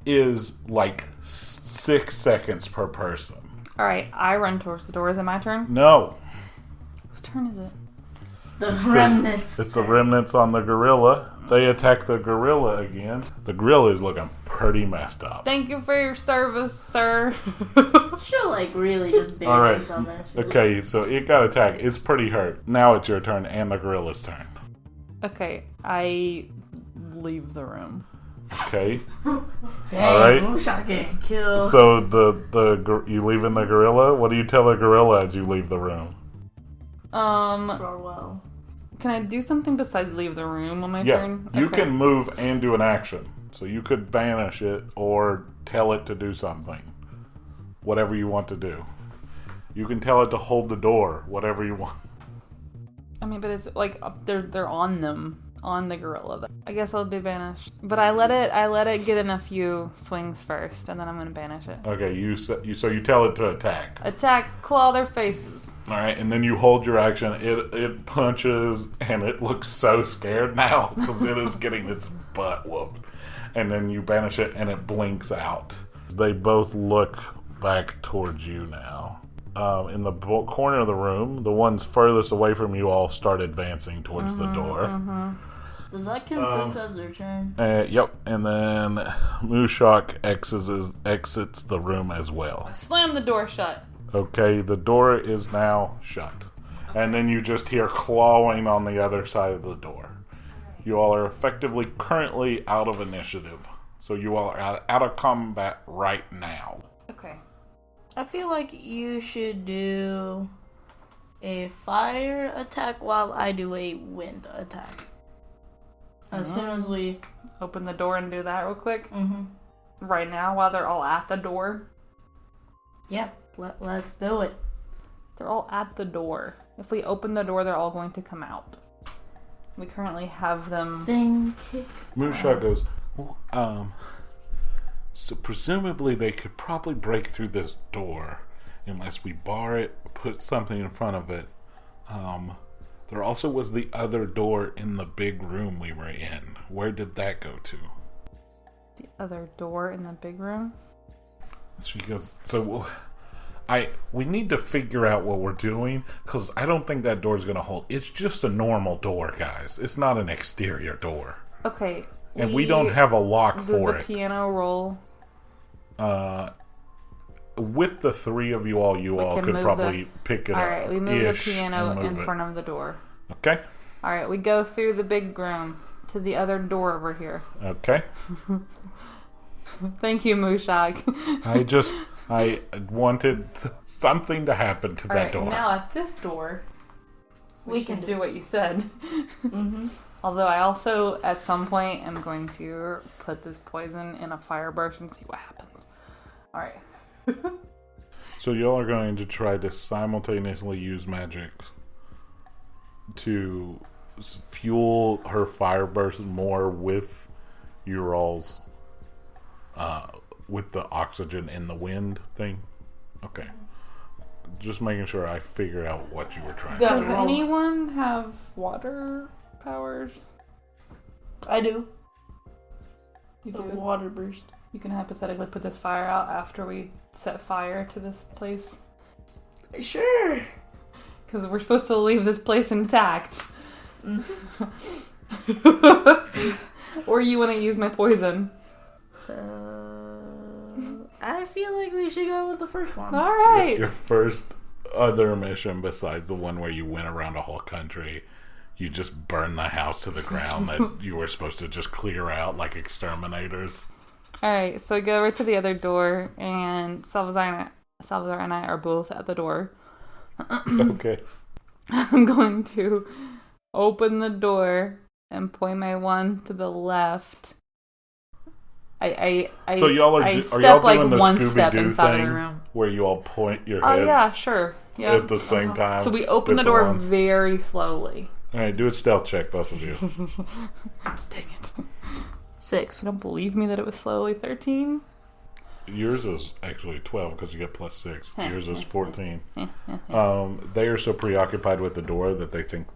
is like 6 seconds per person. All right, I run towards the door. Is it my turn? No. Whose turn is it? The remnants. It's the remnants on the gorilla. They attack the gorilla again. The gorilla is looking pretty messed up. Thank you for your service, sir. She'll like really just bang Alright. something. Okay, so it got attacked. It's pretty hurt. Now it's your turn and the gorilla's turn. Okay, I leave the room. Okay. Dang, Alright. Mushuk getting killed. So you leaving the gorilla? What do you tell the gorilla as you leave the room? Farewell. Can I do something besides leave the room on my Yeah, turn? you Okay. can move and do an action. So you could banish it or tell it to do something. Whatever you want to do. You can tell it to hold the door. Whatever you want. I mean, but it's like they're on them, on the gorilla. I guess I'll do banish, but I let it get in a few swings first, and then I'm gonna banish it. Okay, so you tell it to attack. Attack, claw their faces. All right, and then you hold your action. It punches, and it looks so scared now because it is getting its butt whooped. And then you banish it, and it blinks out. They both look back towards you now. In the corner of the room, the ones furthest away from you all start advancing towards the door. Does that consist as their turn? Yep, and then Mushuk exits the room as well. Slam the door shut. Okay, the door is now shut. And then you just hear clawing on the other side of the door. You all are effectively currently out of initiative. So you all are out of combat right now. Okay. I feel like you should do a fire attack while I do a wind attack. As soon as we Open the door and do that real quick. Mm-hmm. Right now, while they're all at the door. Yeah, let's do it. They're all at the door. If we open the door, they're all going to come out. We currently have them. Mushuk goes, so presumably they could probably break through this door unless we bar it, put something in front of it. There also was the other door in the big room we were in. Where did that go to? The other door in the big room? She goes, so we need to figure out what we're doing, because I don't think that door's going to hold. It's just a normal door, guys. It's not an exterior door. Okay. And we don't have a lock for the it. Piano roll? With the three of you all could probably pick it up. Alright, we move the piano in front of the door. Okay. Alright, we go through the big room to the other door over here. Okay. Thank you, Mushuk. I wanted something to happen to that door. Now at this door, we can do what you said. Mm-hmm. Although I also, at some point, am going to put this poison in a fire burst and see what happens. Alright. So y'all are going to try to simultaneously use magic to fuel her fire burst more with your all's with the oxygen in the wind thing. Okay. Just making sure I figure out what you were trying to do. Does anyone have water powers? I do. You do? Water burst. You can hypothetically put this fire out after we set fire to this place? Sure. Because we're supposed to leave this place intact. Or you want to use my poison? I feel like we should go with the first one. Alright. Your first other mission besides the one where you went around a whole country, you just burned the house to the ground that you were supposed to just clear out like exterminators. Alright, so we go right to the other door, and Salavazar and I are both at the door. Okay. I'm going to open the door and point my one to the left So y'all are step y'all like doing the one Scooby step Doo inside of the thing room. where you all point your Oh heads yeah, sure. Yeah. at the same time? So we open with the door wands? very slowly. All right, do a stealth check, both of you. Dang it! 6. You don't believe me that it was slowly 13? Yours is actually 12 because you get +6. Yours is 14. They are so preoccupied with the door that they think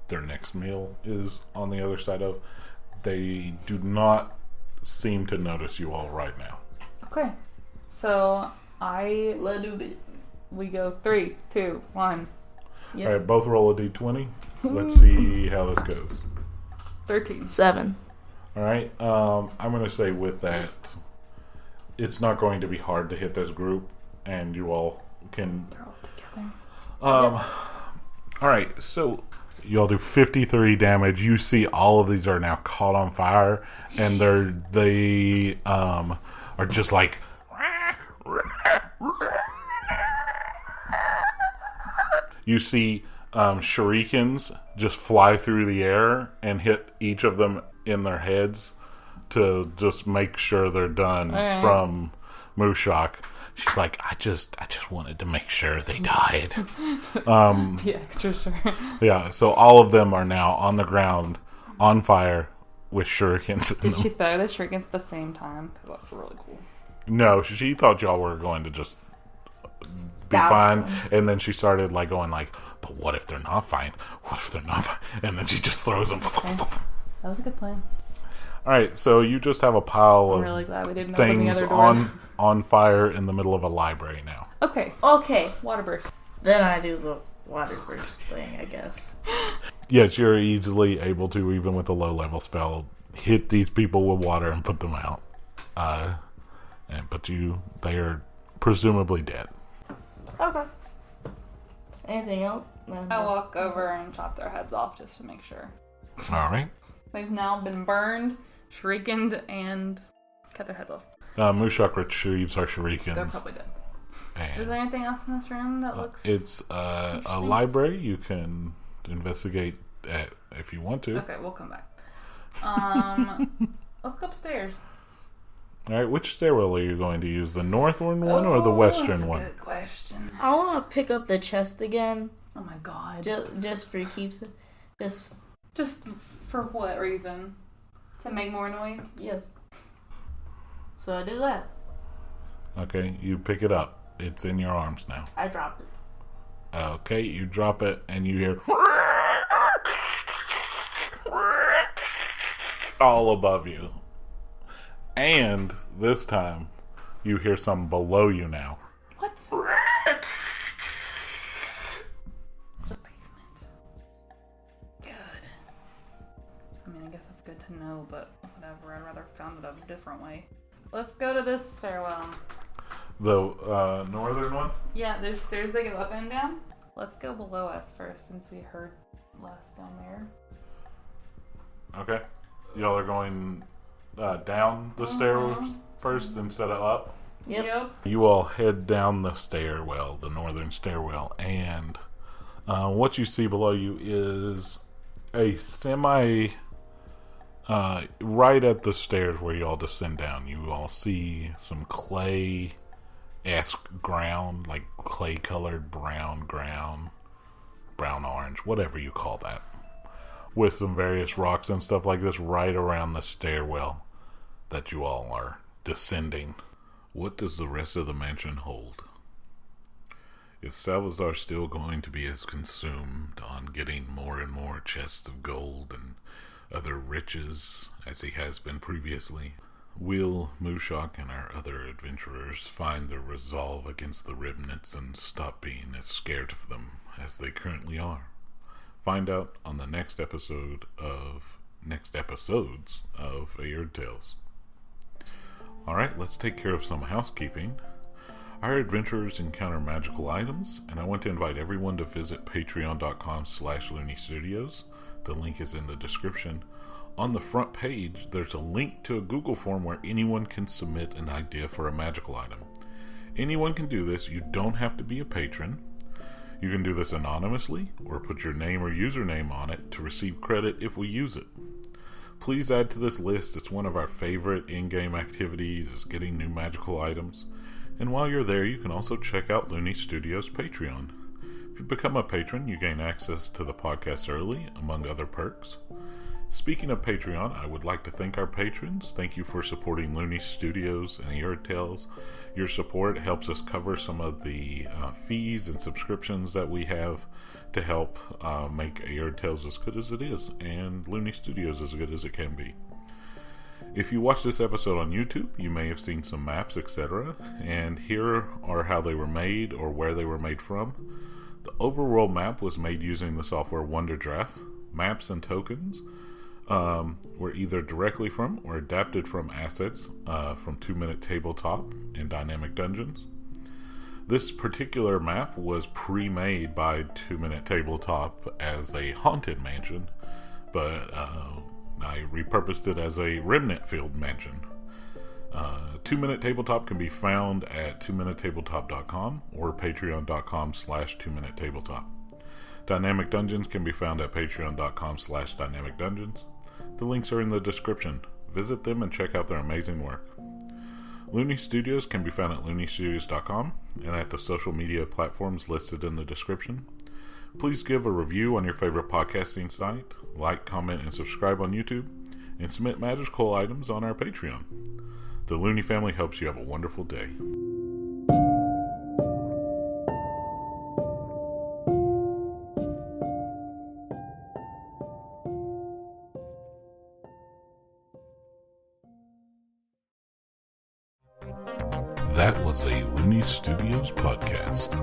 their next meal is on the other side of. They do not seem to notice you all right now. Okay. So Let's do it. we go 3, 2, 1. Yep. All right, both roll a d20. Let's see how this goes. 13. 7. All right, I'm going to say with that, it's not going to be hard to hit this group, and you all can. They're all together. All right, so you all do 53 damage. You see, all of these are now caught on fire, and they are just like. You see shurikens just fly through the air and hit each of them in their heads to just make sure they're done from Mushuk. She's like, I just wanted to make sure they died. The extra sure. Yeah, so all of them are now on the ground, on fire, with shurikens. Did she throw the shurikens at the same time? Because that's really cool. No, she thought y'all were going to just be fine, and then she started like going like, but what if they're not fine? What if they're not fine? And then she just throws them. Okay. That was a good plan. All right, so you just have a pile I'm of really glad we didn't open the things other door. on fire in the middle of a library now. Okay. Okay. Water burst. Then I do the water burst thing, I guess. Yes, you're easily able to, even with a low level spell, hit these people with water and put them out. But they are presumably dead. Okay. Anything else? I walk over and chop their heads off just to make sure. All right. They've now been burned, shurikened, and cut their heads off. Mushuk retrieves her They're shurikens. probably dead. And Is there anything else in this room that looks... it's a library. You can investigate if you want to. Okay, we'll come back. Let's go upstairs. All right, which stairwell are you going to use? The northern one or the western one? Good question. I want to pick up the chest again. Oh my god. Just for keeps. Just for what reason? To make more noise? Yes. So I do that. Okay, you pick it up. It's in your arms now. I drop it. Okay, you drop it and you hear all above you. And this time, you hear something below you now. What? The basement. Good. I mean, I guess that's good to know, but whatever. I'd rather found it a different way. Let's go to this stairwell. The northern one? Yeah, there's stairs that go up and down. Let's go below us first, since we heard last down there. Okay. Y'all are going down the stairs first instead of up? Yep. You all head down the stairwell, the northern stairwell, and what you see below you is a right at the stairs where you all descend down. You all see some clay-esque ground, like clay-colored brown ground, brown-orange, whatever you call that, with some various rocks and stuff like this right around the stairwell that you all are descending. What does the rest of the mansion hold? Is Salavazar still going to be as consumed on getting more and more chests of gold and other riches as he has been previously? Will Mushuk and our other adventurers find their resolve against the remnants and stop being as scared of them as they currently are? Find out on the next episodes of Aerde Tales. Alright, let's take care of some housekeeping. Our adventurers encounter magical items, and I want to invite everyone to visit patreon.com/Looney Studios. The link is in the description. On the front page, there's a link to a Google form where anyone can submit an idea for a magical item. Anyone can do this. You don't have to be a patron. You can do this anonymously, or put your name or username on it to receive credit if we use it. Please add to this list. It's one of our favorite in-game activities, is getting new magical items. And while you're there, you can also check out Looney Studios' Patreon. If you become a patron, you gain access to the podcast early, among other perks. Speaking of Patreon, I would like to thank our patrons. Thank you for supporting Looney Studios and Aerde Tales. Your support helps us cover some of the fees and subscriptions that we have to help make Aerde Tales as good as it is, and Looney Studios as good as it can be. If you watch this episode on YouTube, you may have seen some maps, etc. And here are how they were made or where they were made from. The overworld map was made using the software WonderDraft. Maps and tokens were either directly from or adapted from assets from 2-Minute Tabletop and Dynamic Dungeons. This particular map was pre-made by 2-Minute Tabletop as a haunted mansion, but I repurposed it as a remnant field mansion. 2-Minute Tabletop can be found at 2minutetabletop.com or patreon.com/2minute tabletop. Dynamic Dungeons can be found at patreon.com/dynamic dungeons. The links are in the description. Visit them and check out their amazing work. Looney Studios can be found at looneystudios.com and at the social media platforms listed in the description. Please give a review on your favorite podcasting site, like, comment, and subscribe on YouTube, and submit magical items on our Patreon. The Looney family hopes you have a wonderful day. That was a Looney Studios podcast.